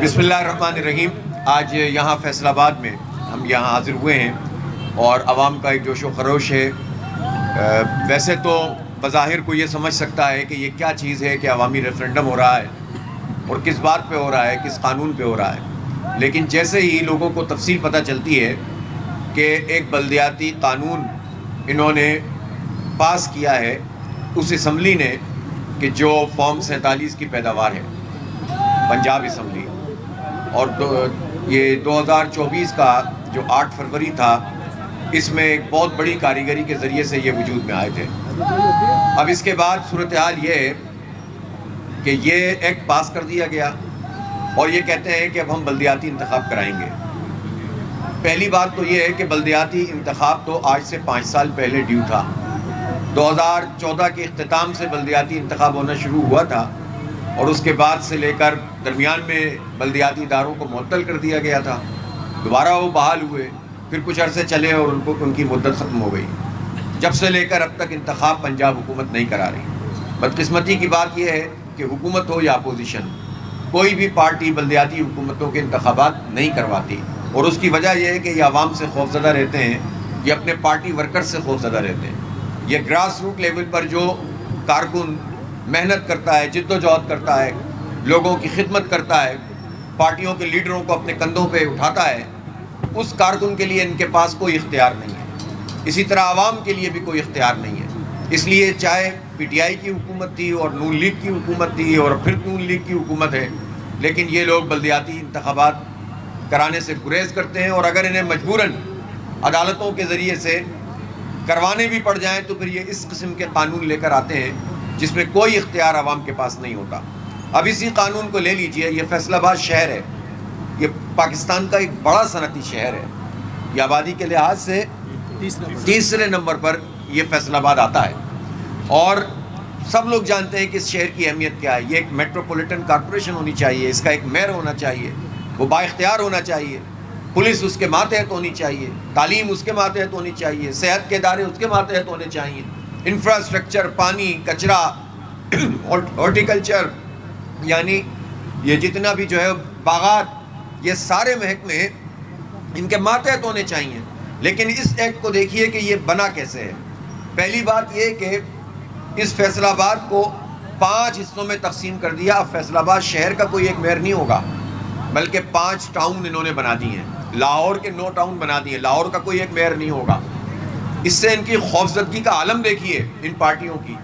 بسم اللہ الرحمن الرحیم۔ آج یہاں فیصل آباد میں ہم یہاں حاضر ہوئے ہیں اور عوام کا ایک جوش و خروش ہے۔ ویسے تو بظاہر کو یہ سمجھ سکتا ہے کہ یہ کیا چیز ہے کہ عوامی ریفرنڈم ہو رہا ہے اور کس بات پہ ہو رہا ہے، کس قانون پہ ہو رہا ہے، لیکن جیسے ہی لوگوں کو تفصیل پتہ چلتی ہے کہ ایک بلدیاتی قانون انہوں نے پاس کیا ہے اس اسمبلی نے کہ جو فارم 47 کی پیداوار ہے پنجاب اسمبلی، اور یہ 2024 کا جو 8 فروری تھا، اس میں ایک بہت بڑی کاریگری کے ذریعے سے یہ وجود میں آئے تھے۔ اب اس کے بعد صورتحال یہ ہے کہ یہ ایکٹ پاس کر دیا گیا اور یہ کہتے ہیں کہ اب ہم بلدیاتی انتخاب کرائیں گے۔ پہلی بات تو یہ ہے کہ بلدیاتی انتخاب تو آج سے 5 سال پہلے ڈیو تھا۔ 2014 کے اختتام سے بلدیاتی انتخاب ہونا شروع ہوا تھا اور اس کے بعد سے لے کر درمیان میں بلدیاتی اداروں کو معطل کر دیا گیا تھا، دوبارہ وہ بحال ہوئے، پھر کچھ عرصے چلے اور ان کی مدت ختم ہو گئی۔ جب سے لے کر اب تک انتخاب پنجاب حکومت نہیں کرا رہی۔ بدقسمتی کی بات یہ ہے کہ حکومت ہو یا اپوزیشن، کوئی بھی پارٹی بلدیاتی حکومتوں کے انتخابات نہیں کرواتی، اور اس کی وجہ یہ ہے کہ یہ عوام سے خوفزدہ رہتے ہیں، یہ اپنے پارٹی ورکر سے خوفزدہ رہتے ہیں۔ یہ گراس روٹ لیول پر جو کارکن محنت کرتا ہے، جد و جہد کرتا ہے، لوگوں کی خدمت کرتا ہے، پارٹیوں کے لیڈروں کو اپنے کندھوں پہ اٹھاتا ہے، اس کارکن کے لیے ان کے پاس کوئی اختیار نہیں ہے۔ اسی طرح عوام کے لیے بھی کوئی اختیار نہیں ہے۔ اس لیے چاہے پی ٹی آئی کی حکومت تھی اور نون لیگ کی حکومت تھی اور پھر نون لیگ کی حکومت ہے، لیکن یہ لوگ بلدیاتی انتخابات کرانے سے گریز کرتے ہیں، اور اگر انہیں مجبوراً عدالتوں کے ذریعے سے کروانے بھی پڑ جائیں تو پھر یہ اس قسم کے قانون لے کر آتے ہیں جس میں کوئی اختیار عوام کے پاس نہیں ہوتا۔ اب اسی قانون کو لے لیجئے، یہ فیصل آباد شہر ہے، یہ پاکستان کا ایک بڑا صنعتی شہر ہے، یہ آبادی کے لحاظ سے تیسرے نمبر پر یہ فیصل آباد آتا ہے، اور سب لوگ جانتے ہیں کہ اس شہر کی اہمیت کیا ہے۔ یہ ایک میٹروپولیٹن کارپوریشن ہونی چاہیے، اس کا ایک میئر ہونا چاہیے، وہ با اختیار ہونا چاہیے، پولیس اس کے ماتحت ہونی چاہیے، تعلیم اس کے ماتحت ہونی چاہیے، صحت کے ادارے اس کے ماتحت ہونے چاہیے، انفراسٹرکچر، پانی، کچرا، ہارٹیکلچر، یعنی یہ جتنا بھی جو ہے باغات، یہ سارے محکمے ان کے ماتحت ہونے چاہیے۔ لیکن اس ایکٹ کو دیکھیے کہ یہ بنا کیسے ہے۔ پہلی بات یہ کہ اس فیصل آباد کو 5 حصوں میں تقسیم کر دیا۔ اب فیصل آباد شہر کا کوئی ایک میئر نہیں ہوگا، بلکہ 5 ٹاؤن انہوں نے بنا دیے ہیں۔ لاہور کے 9 ٹاؤن بنا دیے، لاہور کا کوئی ایک میئر نہیں ہوگا۔ اس سے ان کی خوفزدگی کا عالم دیکھیے ان پارٹیوں کی،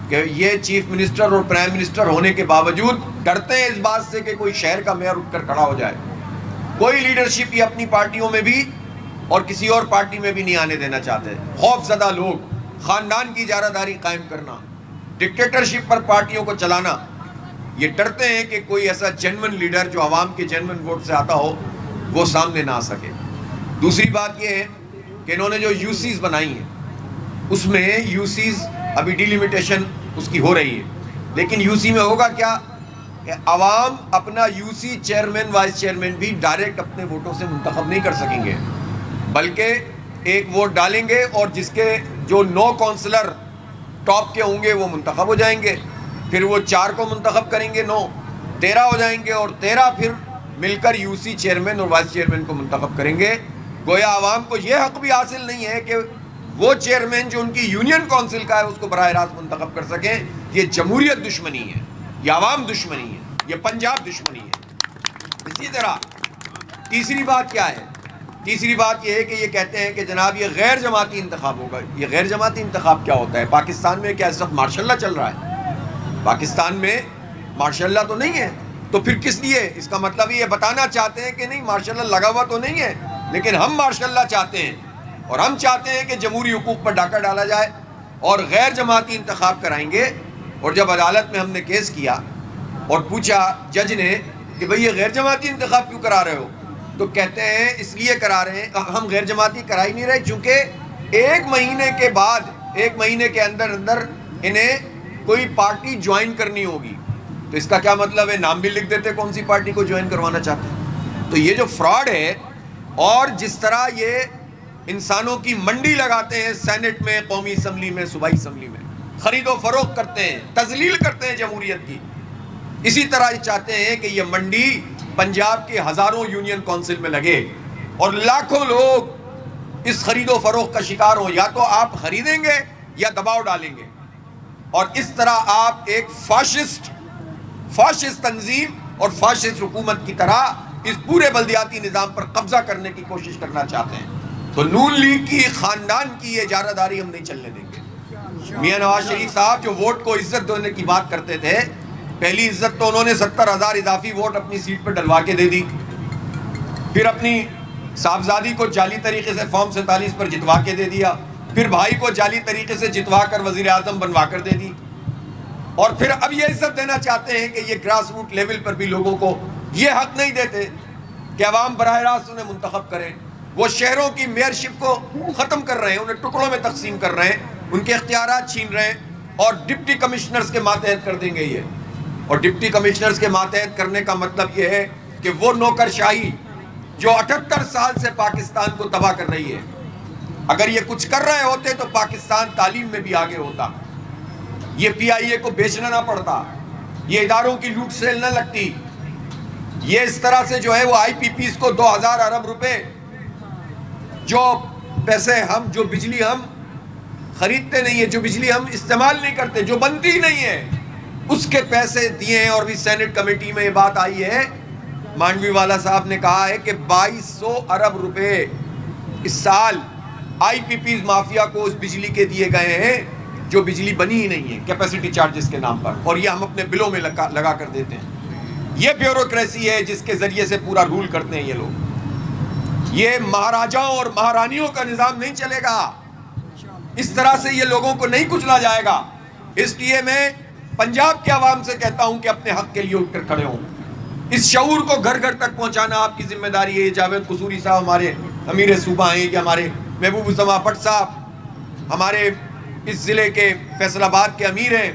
کہ یہ چیف منسٹر اور پرائم منسٹر ہونے کے باوجود ڈرتے ہیں اس بات سے کہ کوئی شہر کا میئر اٹھ کر کھڑا ہو جائے۔ کوئی لیڈرشپ یہ اپنی پارٹیوں میں بھی اور کسی اور پارٹی میں بھی نہیں آنے دینا چاہتے۔ خوف زدہ لوگ، خاندان کی اجارہ داری قائم کرنا، ڈکٹیٹرشپ پر پارٹیوں کو چلانا، یہ ڈرتے ہیں کہ کوئی ایسا جینون لیڈر جو عوام کے جینون ووٹ سے آتا ہو وہ سامنے نہ آ سکے۔ دوسری بات یہ ہے کہ انہوں نے جو یو سیز بنائی ہیں، اس میں یو سیز ابھی ڈیلیمیٹیشن اس کی ہو رہی ہے، لیکن یو سی میں ہوگا کیا کہ عوام اپنا U C chairman, vice chairman بھی ڈائریکٹ اپنے ووٹوں سے منتخب نہیں کر سکیں گے، بلکہ ایک ووٹ ڈالیں گے اور جس کے جو 9 کونسلر ٹاپ کے ہوں گے وہ منتخب ہو جائیں گے، پھر وہ 4 کو منتخب کریں گے، 9 13 ہو جائیں گے، اور 13 پھر مل کر یو سی چیئرمین اور وائس چیئرمین کو منتخب کریں گے۔ گویا عوام کو یہ حق بھی حاصل نہیں ہے کہ وہ چیئرمین جو ان کی یونین کونسل کا ہے اس کو براہ راست منتخب کر سکیں۔ یہ جمہوریت دشمنی ہے، یہ عوام دشمنی ہے، یہ پنجاب دشمنی ہے۔ اسی طرح تیسری بات کیا ہے؟ تیسری بات یہ ہے کہ یہ کہتے ہیں کہ جناب یہ غیر جماعتی انتخاب ہوگا۔ یہ غیر جماعتی انتخاب کیا ہوتا ہے؟ پاکستان میں کیا اس وقت مارشاء اللہ چل رہا ہے؟ پاکستان میں مارشاء اللہ تو نہیں ہے، تو پھر کس لیے؟ اس کا مطلب یہ بتانا چاہتے ہیں کہ نہیں مارشاء اللہ لگا ہوا تو نہیں ہے، لیکن ہم مارشاء اللہ چاہتے ہیں، اور ہم چاہتے ہیں کہ جمہوری حقوق پر ڈاکہ ڈالا جائے اور غیر جماعتی انتخاب کرائیں گے۔ اور جب عدالت میں ہم نے کیس کیا اور پوچھا جج نے کہ بھئی یہ غیر جماعتی انتخاب کیوں کرا رہے ہو، تو کہتے ہیں اس لیے کرا رہے ہیں، ہم غیر جماعتی کرا ہی نہیں رہے، چونکہ 1 مہینے کے بعد، 1 مہینے کے اندر انہیں کوئی پارٹی جوائن کرنی ہوگی۔ تو اس کا کیا مطلب ہے؟ نام بھی لکھ دیتے کون سی پارٹی کو جوائن کروانا چاہتے ہیں۔ تو یہ جو فراڈ ہے، اور جس طرح یہ انسانوں کی منڈی لگاتے ہیں سینٹ میں، قومی اسمبلی میں، صوبائی اسمبلی میں، خرید و فروخت کرتے ہیں، تذلیل کرتے ہیں جمہوریت کی، اسی طرح یہ چاہتے ہیں کہ یہ منڈی پنجاب کے ہزاروں یونین کونسل میں لگے اور لاکھوں لوگ اس خرید و فروخت کا شکار ہوں. یا تو آپ خریدیں گے یا دباؤ ڈالیں گے, اور اس طرح آپ ایک فاشسٹ تنظیم اور فاشسٹ حکومت کی طرح اس پورے بلدیاتی نظام پر قبضہ کرنے کی کوشش کرنا چاہتے ہیں. تو نون لیگ کی خاندان کی یہ اجارہ داری ہم نہیں چلنے دیں گے. میاں نواز شریف صاحب جو ووٹ کو عزت دینے کی بات کرتے تھے, پہلی عزت تو انہوں نے 70,000 اضافی ووٹ اپنی سیٹ پہ ڈلوا کے دے دی, پھر اپنی صاحبزادی کو جعلی طریقے سے فارم 47 پر جتوا کے دے دیا, پھر بھائی کو جعلی طریقے سے جتوا کر وزیر اعظم بنوا کر دے دی, اور پھر اب یہ عزت دینا چاہتے ہیں کہ یہ گراس روٹ لیول پر بھی لوگوں کو یہ حق نہیں دیتے کہ عوام براہ راست انہیں منتخب کریں. وہ شہروں کی میئرشپ کو ختم کر رہے ہیں, انہیں ٹکڑوں میں تقسیم کر رہے ہیں, ان کے اختیارات چھین رہے ہیں, اور ڈپٹی کمشنرز کے ماتحت کر دیں گے یہ. اور ڈپٹی کمشنرز کے ماتحت کرنے کا مطلب یہ ہے کہ وہ نوکر شاہی جو 78 سال سے پاکستان کو تباہ کر رہی ہے, اگر یہ کچھ کر رہے ہوتے تو پاکستان تعلیم میں بھی آگے ہوتا, یہ پی آئی اے کو بیچنا نہ پڑتا, یہ اداروں کی لوٹ سیل نہ لگتی, یہ اس طرح سے جو ہے وہ آئی پی پیز کو 2000 ارب روپے جو پیسے جو بجلی ہم خریدتے نہیں ہیں, جو بجلی ہم استعمال نہیں کرتے, جو بنتی ہی نہیں ہے, اس کے پیسے دیے ہیں. اور بھی سینٹ کمیٹی میں یہ بات آئی ہے, مانڈوی والا صاحب نے کہا ہے کہ 2200 ارب روپے اس سال آئی پی پیز مافیا کو اس بجلی کے دیے گئے ہیں جو بجلی بنی ہی نہیں ہے کیپیسٹی چارجز کے نام پر, اور یہ ہم اپنے بلوں میں لگا کر دیتے ہیں. یہ بیوروکریسی ہے جس کے ذریعے سے پورا رول کرتے ہیں یہ لوگ. یہ مہاراجاؤں اور مہارانیوں کا نظام نہیں چلے گا, اس طرح سے یہ لوگوں کو نہیں کچلا جائے گا. اس لیے میں پنجاب کے عوام سے کہتا ہوں کہ اپنے حق کے لیے اٹھ کر کھڑے ہوں. اس شعور کو گھر گھر تک پہنچانا آپ کی ذمہ داری ہے. جاوید قصوری صاحب ہمارے امیر صوبہ ہیں, کہ ہمارے محبوب الزما بٹ صاحب ہمارے اس ضلع کے فیصل آباد کے امیر ہیں,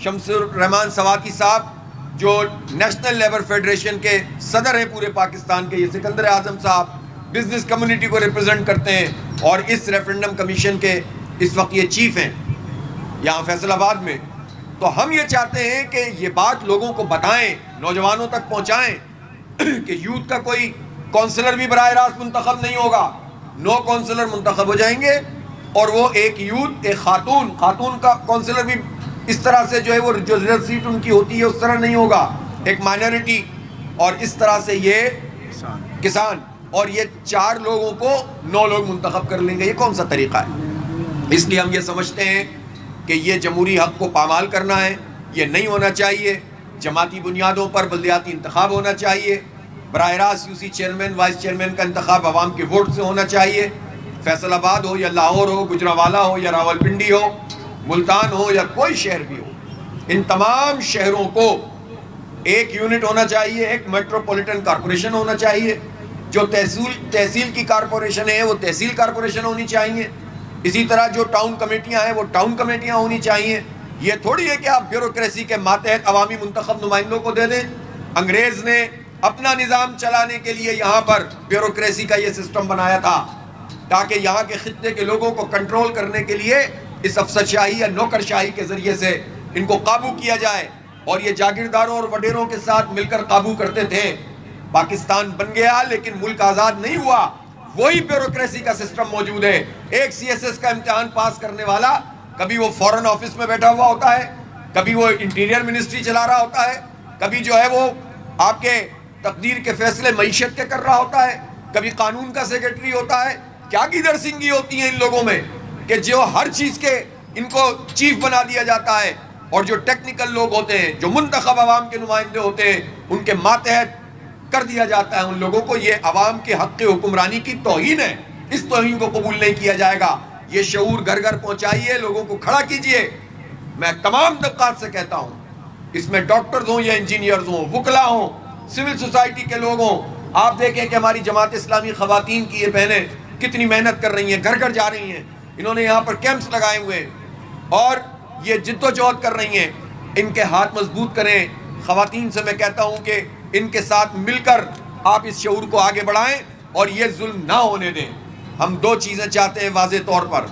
شمس الرحمان سواتی صاحب جو نیشنل لیبر فیڈریشن کے صدر ہیں پورے پاکستان کے, یہ سکندر اعظم صاحب بزنس کمیونٹی کو ریپرزینٹ کرتے ہیں اور اس ریفرنڈم کمیشن کے اس وقت یہ چیف ہیں یہاں فیصل آباد میں. تو ہم یہ چاہتے ہیں کہ یہ بات لوگوں کو بتائیں, نوجوانوں تک پہنچائیں کہ یوتھ کا کوئی کونسلر بھی براہ راست منتخب نہیں ہوگا, 9 کونسلر منتخب ہو جائیں گے, اور وہ ایک یوتھ, ایک خاتون کا کونسلر بھی اس طرح سے جو ہے وہ جو ریزرو سیٹ ان کی ہوتی ہے اس طرح نہیں ہوگا, ایک مائنورٹی, اور اس طرح سے یہ کسان, اور یہ 4 لوگوں کو 9 لوگ منتخب کر لیں گے. یہ کون سا طریقہ ہے؟ اس لیے ہم یہ سمجھتے ہیں کہ یہ جمہوری حق کو پامال کرنا ہے, یہ نہیں ہونا چاہیے. جماعتی بنیادوں پر بلدیاتی انتخاب ہونا چاہیے, براہ راست U C chairman vice chairman کا انتخاب عوام کے ووٹ سے ہونا چاہیے. فیصل آباد ہو یا لاہور ہو, گجرانوالہ ہو یا راولپنڈی ہو, ملتان ہو یا کوئی شہر بھی ہو, ان تمام شہروں کو ایک یونٹ ہونا چاہیے, ایک میٹروپولیٹن کارپوریشن ہونا چاہیے. جو تحصیل کی کارپوریشن ہے وہ تحصیل کارپوریشن ہونی چاہیے. اسی طرح جو ٹاؤن کمیٹیاں ہیں وہ ٹاؤن کمیٹیاں ہونی چاہیے. یہ تھوڑی ہے کہ آپ بیوروکریسی کے ماتحت عوامی منتخب نمائندوں کو دے دیں. انگریز نے اپنا نظام چلانے کے لیے یہاں پر بیوروکریسی کا یہ سسٹم بنایا تھا تاکہ یہاں کے خطے کے لوگوں کو کنٹرول کرنے کے لیے اس افسر شاہی یا نوکر شاہی کے ذریعے سے ان کو قابو کیا جائے, اور یہ جاگیرداروں اور وڈیروں کے ساتھ مل کر قابو کرتے تھے. پاکستان بن گیا لیکن ملک آزاد نہیں ہوا. وہی بیوروکریسی کا سسٹم موجود ہے. ایک سی ایس ایس کا امتحان پاس کرنے والا کبھی وہ فورن آفس میں بیٹھا ہوا ہوتا ہے, کبھی وہ انٹیریئر منسٹری چلا رہا ہوتا ہے, کبھی جو ہے وہ آپ کے تقدیر کے فیصلے معیشت کے کر رہا ہوتا ہے, کبھی قانون کا سیکرٹری ہوتا ہے. کیا گیدر سنگھی ہوتی ہیں ان لوگوں میں کہ جو ہر چیز کے ان کو چیف بنا دیا جاتا ہے, اور جو ٹیکنیکل لوگ ہوتے ہیں, جو منتخب عوام کے نمائندے ہوتے ہیں, ان کے ماتحت کر دیا جاتا ہے ان لوگوں کو. یہ عوام کے حق حکمرانی کی توہین ہے. اس توہین کو قبول نہیں کیا جائے گا. یہ شعور گھر گھر پہنچائیے, لوگوں کو کھڑا کیجئے. میں تمام طبقات سے کہتا ہوں, اس میں ڈاکٹرز ہوں یا انجینئرز ہوں, وکلا ہوں, سول سوسائٹی کے لوگ ہوں. آپ دیکھیں کہ ہماری جماعت اسلامی خواتین کی یہ بہنیں کتنی محنت کر رہی ہیں, گھر گھر جا رہی ہیں. انہوں نے یہاں پر کیمپس لگائے ہوئے ہیں اور یہ جد و جہد کر رہی ہیں. ان کے ہاتھ مضبوط کریں. خواتین سے میں کہتا ہوں کہ ان کے ساتھ مل کر آپ اس شعور کو آگے بڑھائیں اور یہ ظلم نہ ہونے دیں. ہم 2 چیزیں چاہتے ہیں واضح طور پر.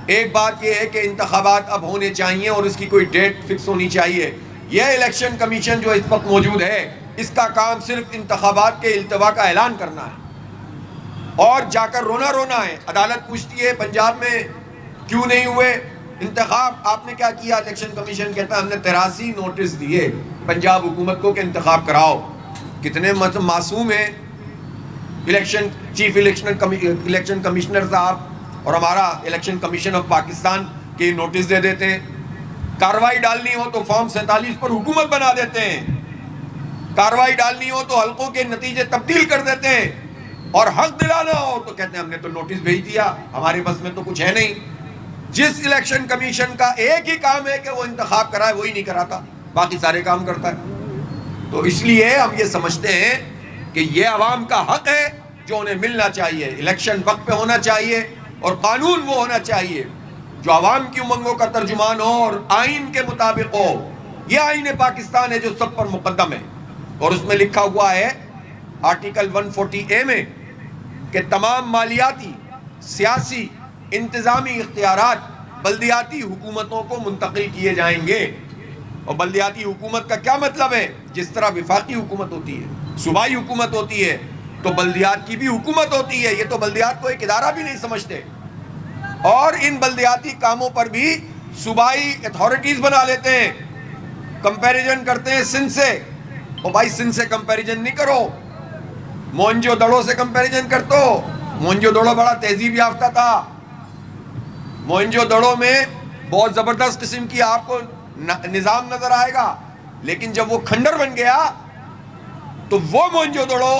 ایک بات یہ ہے کہ انتخابات اب ہونے چاہیے اور اس کی کوئی ڈیٹ فکس ہونی چاہیے. یہ الیکشن کمیشن جو اس وقت موجود ہے اس کا کام صرف انتخابات کے التوا کا اعلان کرنا ہے اور جا کر رونا رونا ہے. عدالت پوچھتی ہے پنجاب میں کیوں نہیں ہوئے انتخاب, آپ نے کیا کیا؟ الیکشن کمیشن کہتا ہے ہم نے 83 نوٹس دیے پنجاب حکومت کو کہ انتخاب کراؤ. کتنے معصوم ہیں چیف الیکشن کمشنر صاحب اور ہمارا الیکشن کمیشن آف پاکستان کے نوٹس دے دیتے ہیں. کارروائی ڈالنی ہو تو فارم 47 پر حکومت بنا دیتے ہیں, کارروائی ڈالنی ہو تو حلقوں کے نتیجے تبدیل کر دیتے ہیں, اور حق دلانا ہو تو کہتے ہیں ہم نے تو نوٹس بھیج دیا, ہمارے بس میں تو کچھ ہے نہیں. جس الیکشن کمیشن کا ایک ہی کام ہے کہ وہ انتخاب کرائے, وہی نہیں کراتا, باقی سارے کام کرتا ہے. تو اس لیے ہم یہ سمجھتے ہیں کہ یہ عوام کا حق ہے جو انہیں ملنا چاہیے. الیکشن وقت پہ ہونا چاہیے اور قانون وہ ہونا چاہیے جو عوام کی امنگوں کا ترجمان ہو اور آئین کے مطابق ہو. یہ آئین پاکستان ہے جو سب پر مقدم ہے, اور اس میں لکھا ہوا ہے آرٹیکل 140A میں کہ تمام مالیاتی, سیاسی, انتظامی اختیارات بلدیاتی حکومتوں کو منتقل کیے جائیں گے. اور بلدیاتی حکومت کا کیا مطلب ہے؟ جس طرح وفاقی حکومت ہوتی ہے, صوبائی حکومت ہوتی ہے, تو بلدیات کی بھی حکومت ہوتی ہے. یہ تو بلدیات کو ایک ادارہ بھی نہیں سمجھتے, اور ان بلدیاتی کاموں پر بھی صوبائی اتھارٹیز بنا لیتے ہیں. کمپیریزن کرتے ہیں سندھ سے, اور بھائی سندھ سے کمپیریزن نہیں کرو, موہنجو دڑو سے کمپیریزن کرتے ہو. موہنجو دڑو بڑا تہذیب یافتہ تھا, موہنجو دڑو میں بہت زبردست قسم کی آپ کو نظام نظر آئے گا, لیکن جب وہ کھنڈر بن گیا تو وہ موہنجو دڑو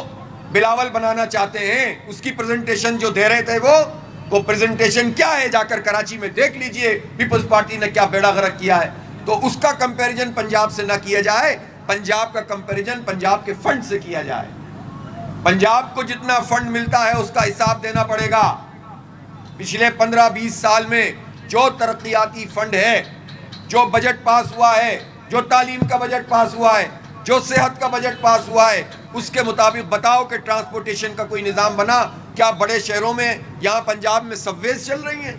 بلاول بنانا چاہتے ہیں. اس کی پریزنٹیشن جو دے رہے تھے وہ پریزنٹیشن کیا ہے, جا کر کراچی میں دیکھ لیجئے پیپلز پارٹی نے کیا بیڑا غرق کیا ہے. تو اس کا کمپیریزن پنجاب سے نہ کیا جائے, پنجاب کا کمپیریزن پنجاب کے فنڈ سے کیا جائے. پنجاب کو جتنا فنڈ ملتا ہے اس کا حساب دینا پڑے گا. پچھلے 15-20 سال میں جو ترقیاتی فنڈ ہے, جو بجٹ پاس ہوا ہے, جو تعلیم کا بجٹ پاس ہوا ہے, جو صحت کا بجٹ پاس ہوا ہے, اس کے مطابق بتاؤ کہ ٹرانسپورٹیشن کا کوئی نظام بنا کیا؟ بڑے شہروں میں, یہاں پنجاب میں سب ویز چل رہی ہیں.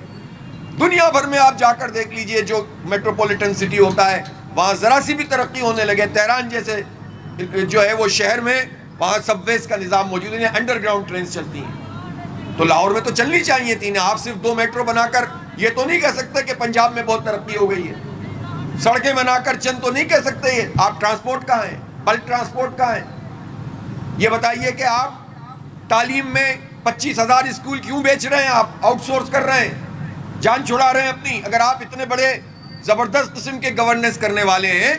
دنیا بھر میں آپ جا کر دیکھ لیجئے, جو میٹروپولیٹن سٹی ہوتا ہے وہاں ذرا سی بھی ترقی ہونے لگے. تہران جیسے جو ہے وہ شہر میں, وہاں سب ویز کا نظام موجود ہے, انڈر گراؤنڈ ٹرینز چلتی ہیں. تو لاہور میں تو چلنی چاہیے تھی نا. آپ صرف 2 میٹرو بنا کر یہ تو نہیں کہہ سکتے کہ پنجاب میں بہت ترقی ہو گئی ہے. سڑکیں بنا کر چند تو نہیں کہہ سکتے. یہ آپ ٹرانسپورٹ کہاں ہیں, بلک ٹرانسپورٹ کہاں ہیں؟ یہ بتائیے کہ آپ تعلیم میں 25,000 اسکول کیوں بیچ رہے ہیں؟ آپ آؤٹ سورس کر رہے ہیں, جان چھڑا رہے ہیں اپنی. اگر آپ اتنے بڑے زبردست قسم کے گورننس کرنے والے ہیں,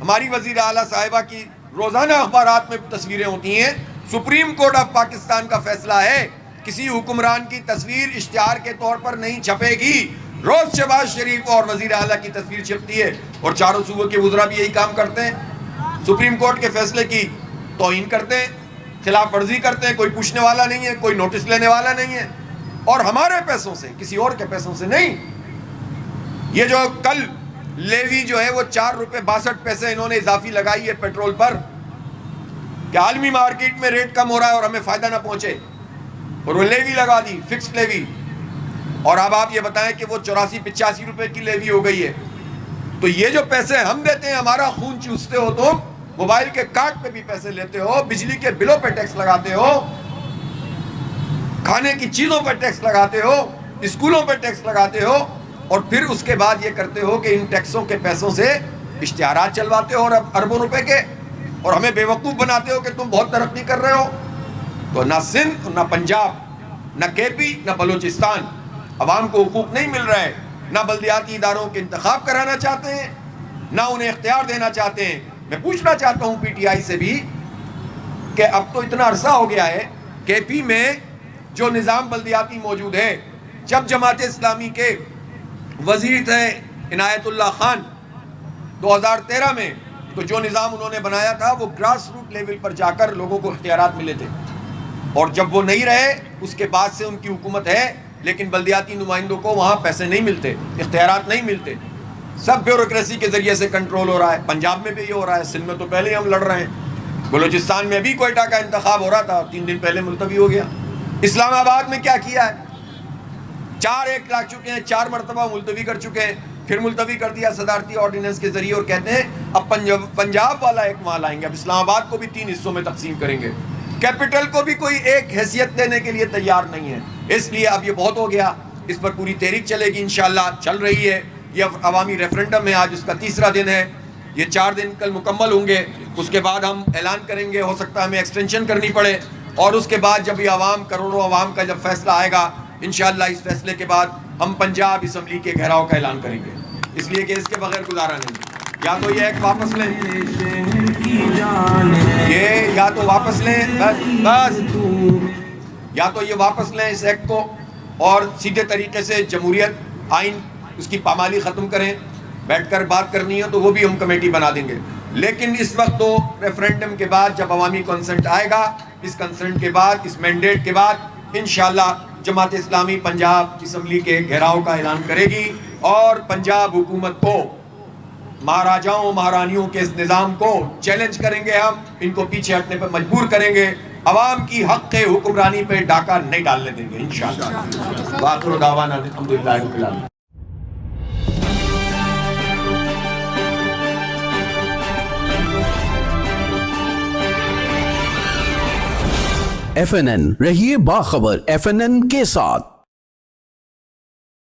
ہماری وزیر اعلیٰ صاحبہ کی روزانہ اخبارات میں تصویریں ہوتی ہیں. سپریم کورٹ آف پاکستان کا فیصلہ ہے کسی حکمران کی تصویر اشتہار کے طور پر نہیں چھپے گی. روز شہباز شریف اور وزیر اعلیٰ کی تصویر چھپتی ہے, اور چاروں صوبوں کے وزراء بھی یہی کام کرتے ہیں. سپریم کورٹ کے فیصلے کی توہین کرتے ہیں, خلاف ورزی کرتے ہیں, کوئی پوچھنے والا نہیں ہے, کوئی نوٹس لینے والا نہیں ہے, اور ہمارے پیسوں سے, کسی اور کے پیسوں سے نہیں. یہ جو کل لیوی جو ہے وہ 4 روپے 62 پیسے انہوں نے اضافی لگائی ہے پیٹرول پر, کہ عالمی مارکیٹ میں ریٹ کم ہو رہا ہے اور ہمیں فائدہ نہ پہنچے, اور وہ لیوی لگا دی, فکس لیوی. اور اب آپ یہ بتائیں کہ وہ 84-85 روپے کی لیوی ہو گئی ہے. تو یہ جو پیسے ہم دیتے ہیں, ہمارا خون چوستے ہو تم, موبائل کے کارڈ پہ بھی پیسے لیتے ہو, بجلی کے بلوں پہ ٹیکس لگاتے ہو, کھانے کی چیزوں پہ ٹیکس لگاتے ہو, اسکولوں پہ ٹیکس لگاتے ہو, اور پھر اس کے بعد یہ کرتے ہو کہ ان ٹیکسوں کے پیسوں سے اشتہارات چلواتے ہو اور اربوں روپے کے, اور ہمیں بے وقوف بناتے ہو کہ تم بہت ترقی کر رہے ہو. تو نہ سندھ, نہ پنجاب, نہ کے پی, نہ بلوچستان عوام کو حقوق نہیں مل رہا ہے, نہ بلدیاتی اداروں کے انتخاب کرانا چاہتے ہیں, نہ انہیں اختیار دینا چاہتے ہیں. میں پوچھنا چاہتا ہوں پی ٹی آئی سے بھی کہ اب تو اتنا عرصہ ہو گیا ہے, کے پی میں جو نظام بلدیاتی موجود ہے, جب جماعت اسلامی کے وزیر تھے عنایت اللہ خان 2013 میں, تو جو نظام انہوں نے بنایا تھا وہ گراس روٹ لیول پر جا کر لوگوں کو اختیارات ملے تھے, اور جب وہ نہیں رہے اس کے بعد سے ان کی حکومت ہے, لیکن بلدیاتی نمائندوں کو وہاں پیسے نہیں ملتے, اختیارات نہیں ملتے, سب بیوروکریسی کے ذریعے سے کنٹرول ہو رہا ہے. پنجاب میں بھی یہ ہو رہا ہے, سندھ میں تو پہلے ہی ہم لڑ رہے ہیں, بلوچستان میں بھی کوئٹہ کا انتخاب ہو رہا تھا, 3 دن پہلے ملتوی ہو گیا. اسلام آباد میں کیا کیا ہے, 4 1 لاکھ چکے ہیں, 4 مرتبہ ملتوی کر چکے ہیں. پھر ملتوی کر دیا صدارتی آرڈیننس کے ذریعے اور کہتے ہیں اب پنجاب والا ایک وہاں لائیں گے، اب اسلام آباد کو بھی 3 حصوں میں تقسیم کریں گے، کیپٹل کو بھی کوئی ایک حیثیت دینے کے لیے تیار نہیں ہے. اس لیے اب یہ بہت ہو گیا، اس پر پوری تحریک چلے گی انشاءاللہ، چل رہی ہے. یہ عوامی ریفرنڈم ہے، آج اس کا 3را دن ہے، یہ 4 دن کل مکمل ہوں گے. اس کے بعد ہم اعلان کریں گے، ہو سکتا ہے ہمیں ایکسٹینشن کرنی پڑے، اور اس کے بعد جب یہ عوام کروڑوں عوام کا جب فیصلہ آئے گا انشاءاللہ اس فیصلے کے بعد ہم پنجاب اسمبلی کے گھیراؤ کا اعلان کریں گے، اس لیے کہ اس کے بغیر گزارا نہیں. یا تو یہ ایک واپس لیں، یہ یا تو واپس لیں بس یا تو یہ واپس لیں اس ایکٹ کو، اور سیدھے طریقے سے جمہوریت آئین اس کی پامالی ختم کریں. بیٹھ کر بات کرنی ہے تو وہ بھی ہم کمیٹی بنا دیں گے، لیکن اس وقت تو ریفرینڈم کے بعد جب عوامی کنسنٹ آئے گا، اس کنسنٹ کے بعد، اس مینڈیٹ کے بعد انشاءاللہ جماعت اسلامی پنجاب اسمبلی کے گھیراؤ کا اعلان کرے گی، اور پنجاب حکومت کو، مہاراجاؤں مہارانیوں کے اس نظام کو چیلنج کریں گے، ہم ان کو پیچھے ہٹنے پر مجبور کریں گے، عوام کی حق حکمرانی پہ ڈاکہ نہیں ڈالنے دیں گے انشاءاللہ. وآخر دعوانا الحمدللہ رب العالمین. FNN رہیے باخبر FNN کے ساتھ.